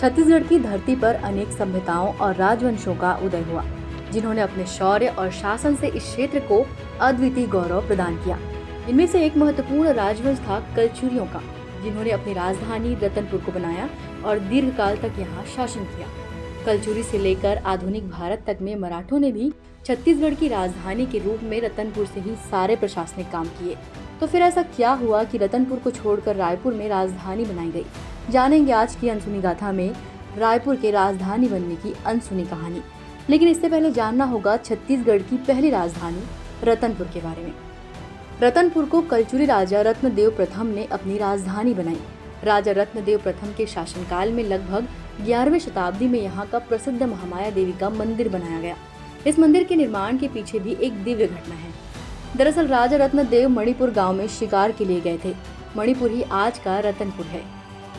छत्तीसगढ़ की धरती पर अनेक सभ्यताओं और राजवंशों का उदय हुआ, जिन्होंने अपने शौर्य और शासन से इस क्षेत्र को अद्वितीय गौरव प्रदान किया। इनमें से एक महत्वपूर्ण राजवंश था कलचुरियों का, जिन्होंने अपनी राजधानी रतनपुर को बनाया और दीर्घकाल तक यहाँ शासन किया। कलचुरी से लेकर आधुनिक भारत तक में मराठों ने भी छत्तीसगढ़ की राजधानी के रूप में रतनपुर से ही सारे प्रशासनिक काम किए। तो फिर ऐसा क्या हुआ कि रतनपुर को छोड़कर रायपुर में राजधानी बनाई गई? जानेंगे आज की अनसुनी गाथा में रायपुर के राजधानी बनने की अनसुनी कहानी। लेकिन इससे पहले जानना होगा छत्तीसगढ़ की पहली राजधानी रतनपुर के बारे में। रतनपुर को कलचुरी राजा रत्नदेव प्रथम ने अपनी राजधानी बनाई। राजा रत्नदेव प्रथम के शासनकाल में लगभग 11वीं शताब्दी में यहाँ का प्रसिद्ध महामाया देवी का मंदिर बनाया गया। इस मंदिर के निर्माण के पीछे भी एक दिव्य घटना है। दरअसल राजा रत्नदेव मणिपुर गांव में शिकार के लिए गए थे। मणिपुर ही आज का रतनपुर है।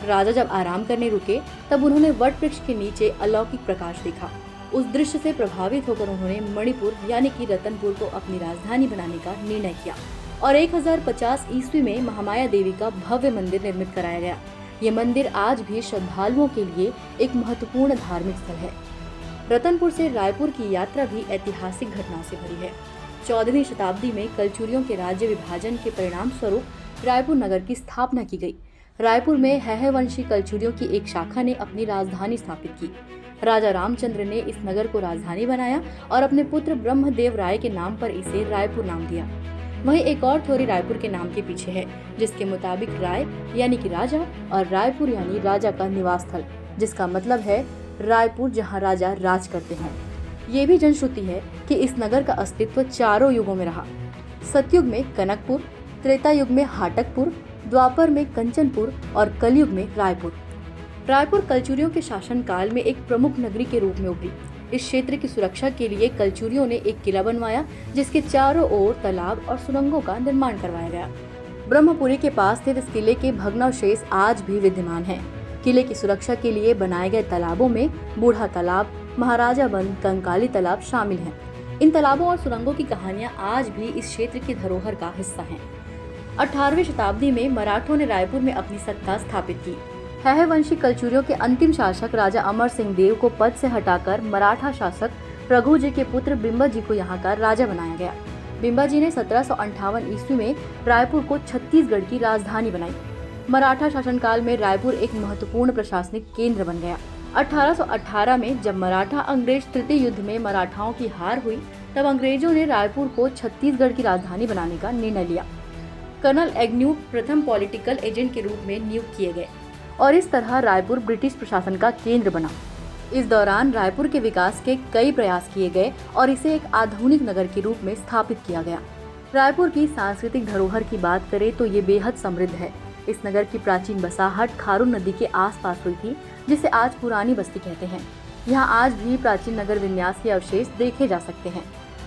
राजा जब आराम करने रुके तब उन्होंने वट वृक्ष के नीचे अलौकिक प्रकाश देखा। उस दृश्य से प्रभावित होकर उन्होंने मणिपुर यानी कि रतनपुर को अपनी राजधानी बनाने का निर्णय किया और 1050 ईस्वी में महामाया देवी का भव्य मंदिर निर्मित कराया गया। ये मंदिर आज भी श्रद्धालुओं के लिए एक महत्वपूर्ण धार्मिक स्थल है। रतनपुर से रायपुर की यात्रा भी ऐतिहासिक घटनाओं से भरी है। 14वीं शताब्दी में कलचुरियों के राज्य विभाजन के परिणाम स्वरूप रायपुर नगर की स्थापना की गई। रायपुर में हैहवंशी कलचुरियों की एक शाखा ने अपनी राजधानी स्थापित की। राजा रामचंद्र ने इस नगर को राजधानी बनाया और अपने पुत्र ब्रह्मदेव राय के नाम पर इसे रायपुर नाम दिया। वहीं एक और थ्योरी रायपुर के नाम के पीछे है, जिसके मुताबिक राय यानी कि राजा और रायपुर यानी राजा का निवास स्थल, जिसका मतलब है रायपुर जहां राजा राज करते हैं। ये भी जनश्रुति है कि इस नगर का अस्तित्व चारों युगों में रहा। सतयुग में कनकपुर, त्रेता युग में हाटकपुर, द्वापर में कंचनपुर और कलयुग में रायपुर। रायपुर कलचुरियों के शासनकाल में एक प्रमुख नगरी के रूप में उभरी। इस क्षेत्र की सुरक्षा के लिए कलचुरियों ने एक किला बनवाया, जिसके चारों ओर तालाब और सुरंगों का निर्माण करवाया गया। ब्रह्मपुरी के पास स्थित इस किले के भग्नावशेष आज भी विद्यमान हैं। किले की सुरक्षा के लिए बनाए गए तालाबों में बूढ़ा तालाब, महाराजा बंद, कंकाली तालाब शामिल हैं। इन तालाबों और सुरंगों की कहानियां आज भी इस क्षेत्र की धरोहर का हिस्सा हैं। 18वीं शताब्दी में मराठों ने रायपुर में अपनी सत्ता स्थापित की। हैहवंशी कलचुरियों के अंतिम शासक राजा अमर सिंह देव को पद से हटाकर मराठा शासक रघुजी के पुत्र बिंबाजी को यहाँ का राजा बनाया गया। बिंबाजी ने 1758 ईस्वी में रायपुर को छत्तीसगढ़ की राजधानी बनाई। मराठा शासनकाल में रायपुर एक महत्वपूर्ण प्रशासनिक केंद्र बन गया। 1818 में जब मराठा अंग्रेज तृतीय युद्ध में मराठाओं की हार हुई, तब अंग्रेजों ने रायपुर को छत्तीसगढ़ की राजधानी बनाने का निर्णय लिया। कर्नल एग्न्यू प्रथम पॉलिटिकल एजेंट के रूप में नियुक्त किए गए और इस तरह रायपुर ब्रिटिश प्रशासन का केंद्र बना। इस दौरान रायपुर के विकास के कई प्रयास किए गए और इसे एक आधुनिक नगर के रूप में स्थापित किया गया। रायपुर की सांस्कृतिक धरोहर की बात करें तो ये बेहद समृद्ध है। इस नगर की प्राचीन बसाहट खारून नदी के आसपास हुई थी, जिसे आज पुरानी बस्ती कहते हैं। यहाँ आज भी प्राचीन नगर विन्यास के अवशेष देखे जा सकते हैं।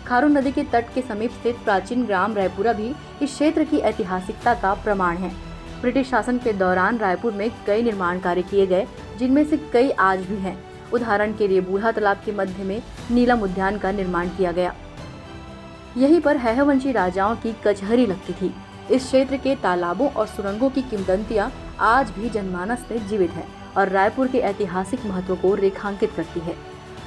खारून नदी के तट के समीप स्थित प्राचीन ग्राम रायपुरा भी इस क्षेत्र की ऐतिहासिकता का प्रमाण है। ब्रिटिश शासन के दौरान रायपुर में कई निर्माण कार्य किए गए, जिनमें से कई आज भी हैं। उदाहरण के लिए बूढ़ा तालाब के मध्य में नीलम उद्यान का निर्माण किया गया। यहीं पर हैहवंशी राजाओं की कचहरी लगती थी। इस क्षेत्र के तालाबों और सुरंगों की किंवदंतियां आज भी जनमानस में जीवित है और रायपुर के ऐतिहासिक महत्व को रेखांकित करती है।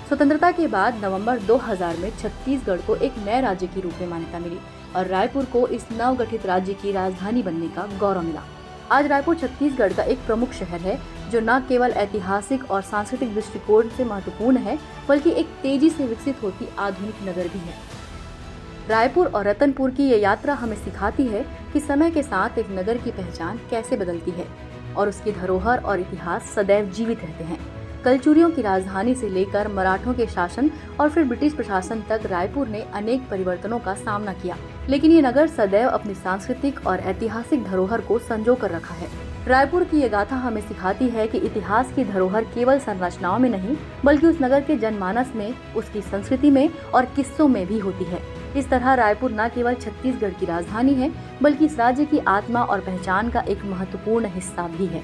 स्वतंत्रता के बाद नवंबर 2000 में छत्तीसगढ़ को एक नए राज्य के रूप में मान्यता मिली और रायपुर को इस नवगठित राज्य की राजधानी बनने का गौरव मिला। आज रायपुर छत्तीसगढ़ का एक प्रमुख शहर है, जो न केवल ऐतिहासिक और सांस्कृतिक दृष्टिकोण से महत्वपूर्ण है, बल्कि एक तेजी से विकसित होती आधुनिक नगर भी है। रायपुर और रतनपुर की ये यात्रा हमें सिखाती है कि समय के साथ एक नगर की पहचान कैसे बदलती है और उसकी धरोहर और इतिहास सदैव जीवित रहते हैं। कलचुरियों की राजधानी से लेकर मराठों के शासन और फिर ब्रिटिश प्रशासन तक रायपुर ने अनेक परिवर्तनों का सामना किया, लेकिन ये नगर सदैव अपनी सांस्कृतिक और ऐतिहासिक धरोहर को संजो कर रखा है। रायपुर की ये गाथा हमें सिखाती है कि इतिहास की धरोहर केवल संरचनाओं में नहीं, बल्कि उस नगर के जनमानस में, उसकी संस्कृति में और किस्सों में भी होती है। इस तरह रायपुर न केवल छत्तीसगढ़ की राजधानी है, बल्कि इस राज्य की आत्मा और पहचान का एक महत्वपूर्ण हिस्सा भी है।